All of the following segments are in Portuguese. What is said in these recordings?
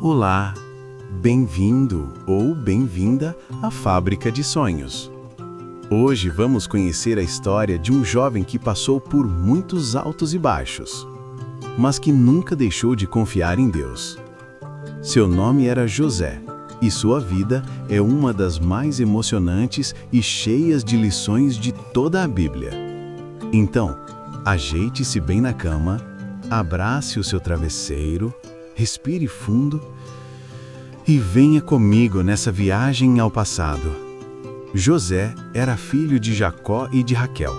Olá, bem-vindo ou bem-vinda à Fábrica de Sonhos. Hoje vamos conhecer a história de um jovem que passou por muitos altos e baixos, mas que nunca deixou de confiar em Deus. Seu nome era José, e sua vida é uma das mais emocionantes e cheias de lições de toda a Bíblia. Então, ajeite-se bem na cama, abrace o seu travesseiro, respire fundo e venha comigo nessa viagem ao passado. José era filho de Jacó e de Raquel,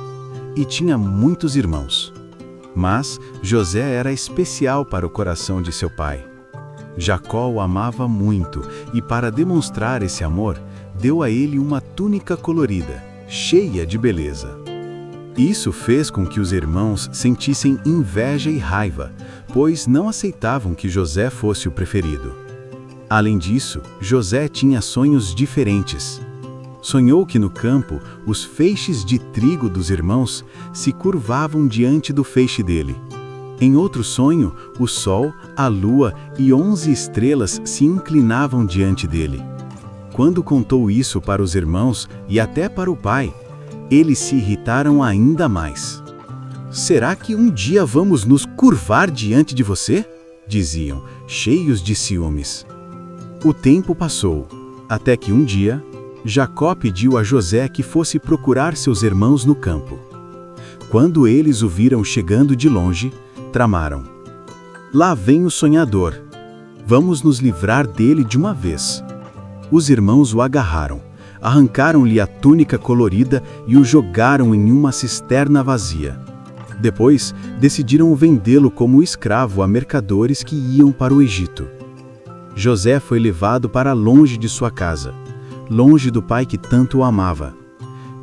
e tinha muitos irmãos. Mas José era especial para o coração de seu pai. Jacó o amava muito e, para demonstrar esse amor, deu a ele uma túnica colorida, cheia de beleza. Isso fez com que os irmãos sentissem inveja e raiva, pois não aceitavam que José fosse o preferido. Além disso, José tinha sonhos diferentes. Sonhou que no campo, os feixes de trigo dos irmãos se curvavam diante do feixe dele. Em outro sonho, o sol, a lua e 11 estrelas se inclinavam diante dele. Quando contou isso para os irmãos e até para o pai, eles se irritaram ainda mais. "Será que um dia vamos nos curvar diante de você?" diziam, cheios de ciúmes. O tempo passou, até que um dia, Jacó pediu a José que fosse procurar seus irmãos no campo. Quando eles o viram chegando de longe, tramaram: "Lá vem o sonhador. Vamos nos livrar dele de uma vez." Os irmãos o agarraram, arrancaram-lhe a túnica colorida e o jogaram em uma cisterna vazia. Depois, decidiram vendê-lo como escravo a mercadores que iam para o Egito. José foi levado para longe de sua casa, longe do pai que tanto o amava.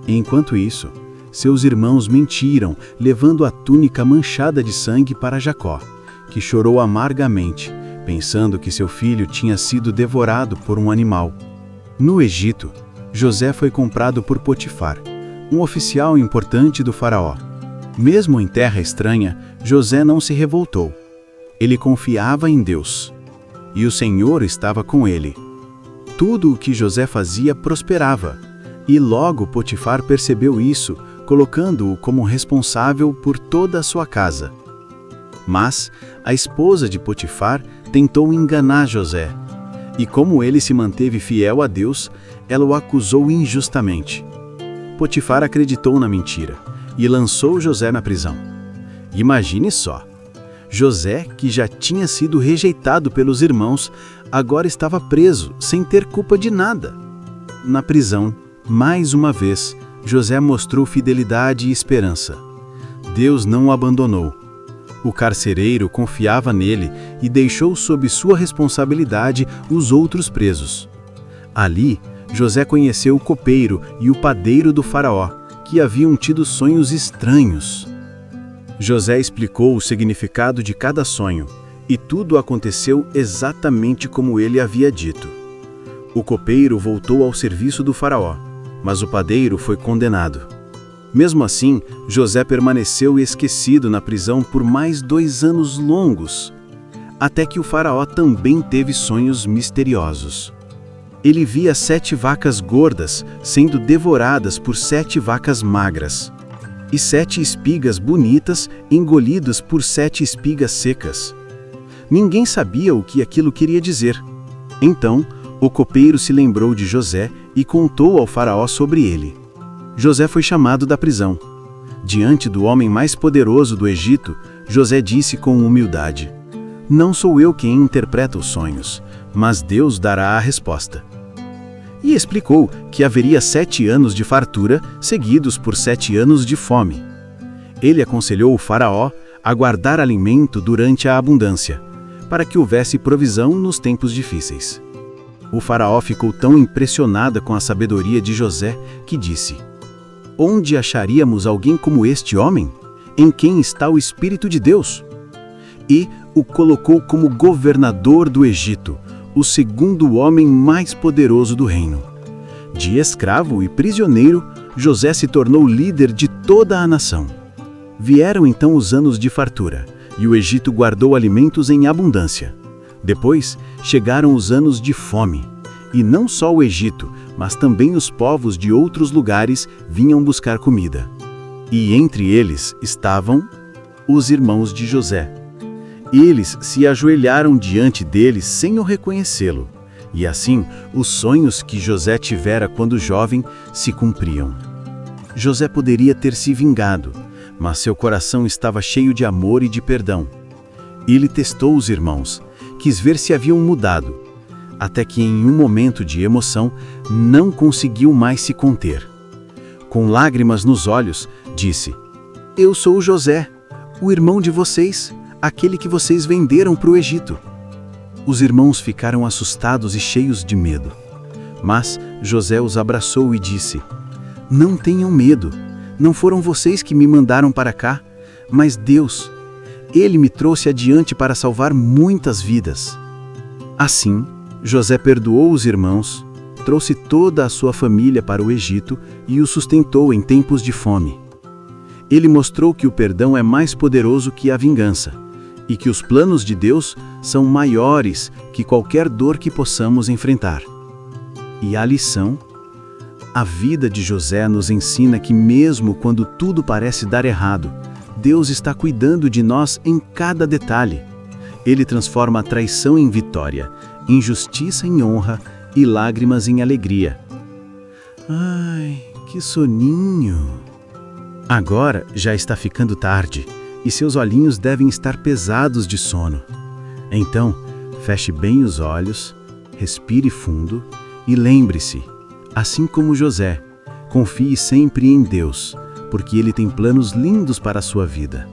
Enquanto isso, seus irmãos mentiram, levando a túnica manchada de sangue para Jacó, que chorou amargamente, pensando que seu filho tinha sido devorado por um animal. No Egito, José foi comprado por Potifar, um oficial importante do faraó. Mesmo em terra estranha, José não se revoltou. Ele confiava em Deus, e o Senhor estava com ele. Tudo o que José fazia prosperava, e logo Potifar percebeu isso, colocando-o como responsável por toda a sua casa. Mas a esposa de Potifar tentou enganar José, e como ele se manteve fiel a Deus, ela o acusou injustamente. Potifar acreditou na mentira e lançou José na prisão. Imagine só! José, que já tinha sido rejeitado pelos irmãos, agora estava preso, sem ter culpa de nada. Na prisão, mais uma vez, José mostrou fidelidade e esperança. Deus não o abandonou. O carcereiro confiava nele e deixou sob sua responsabilidade os outros presos. Ali, José conheceu o copeiro e o padeiro do faraó, que haviam tido sonhos estranhos. José explicou o significado de cada sonho, e tudo aconteceu exatamente como ele havia dito. O copeiro voltou ao serviço do faraó, mas o padeiro foi condenado. Mesmo assim, José permaneceu esquecido na prisão por mais 2 anos longos, até que o faraó também teve sonhos misteriosos. Ele via 7 vacas gordas sendo devoradas por 7 vacas magras, e 7 espigas bonitas engolidas por 7 espigas secas. Ninguém sabia o que aquilo queria dizer. Então, o copeiro se lembrou de José e contou ao faraó sobre ele. José foi chamado da prisão. Diante do homem mais poderoso do Egito, José disse com humildade: "Não sou eu quem interpreta os sonhos, mas Deus dará a resposta." E explicou que haveria 7 anos de fartura, seguidos por 7 anos de fome. Ele aconselhou o faraó a guardar alimento durante a abundância, para que houvesse provisão nos tempos difíceis. O faraó ficou tão impressionado com a sabedoria de José que disse: "Onde acharíamos alguém como este homem, em quem está o Espírito de Deus?" E o colocou como governador do Egito, o segundo homem mais poderoso do reino. De escravo e prisioneiro, José se tornou líder de toda a nação. Vieram então os anos de fartura, e o Egito guardou alimentos em abundância. Depois, chegaram os anos de fome. E não só o Egito, mas também os povos de outros lugares vinham buscar comida. E entre eles estavam os irmãos de José. Eles se ajoelharam diante dele sem o reconhecê-lo. E assim, os sonhos que José tivera quando jovem se cumpriam. José poderia ter se vingado, mas seu coração estava cheio de amor e de perdão. Ele testou os irmãos, quis ver se haviam mudado, até que em um momento de emoção não conseguiu mais se conter. Com lágrimas nos olhos, disse: "Eu sou José, o irmão de vocês, aquele que vocês venderam para o Egito." Os irmãos ficaram assustados e cheios de medo. Mas José os abraçou e disse: "Não tenham medo, não foram vocês que me mandaram para cá, mas Deus. Ele me trouxe adiante para salvar muitas vidas." Assim, José perdoou os irmãos, trouxe toda a sua família para o Egito e os sustentou em tempos de fome. Ele mostrou que o perdão é mais poderoso que a vingança e que os planos de Deus são maiores que qualquer dor que possamos enfrentar. E a lição? A vida de José nos ensina que mesmo quando tudo parece dar errado, Deus está cuidando de nós em cada detalhe. Ele transforma a traição em vitória, injustiça em honra e lágrimas em alegria. Ai, que soninho! Agora já está ficando tarde e seus olhinhos devem estar pesados de sono. Então, feche bem os olhos, respire fundo e lembre-se, assim como José, confie sempre em Deus, porque Ele tem planos lindos para a sua vida.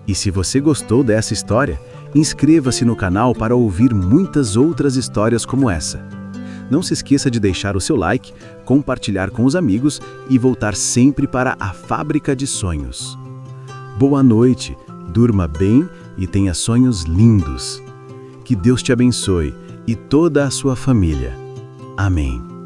E se você gostou dessa história, inscreva-se no canal para ouvir muitas outras histórias como essa. Não se esqueça de deixar o seu like, compartilhar com os amigos e voltar sempre para a Fábrica de Sonhos. Boa noite, durma bem e tenha sonhos lindos. Que Deus te abençoe e toda a sua família. Amém.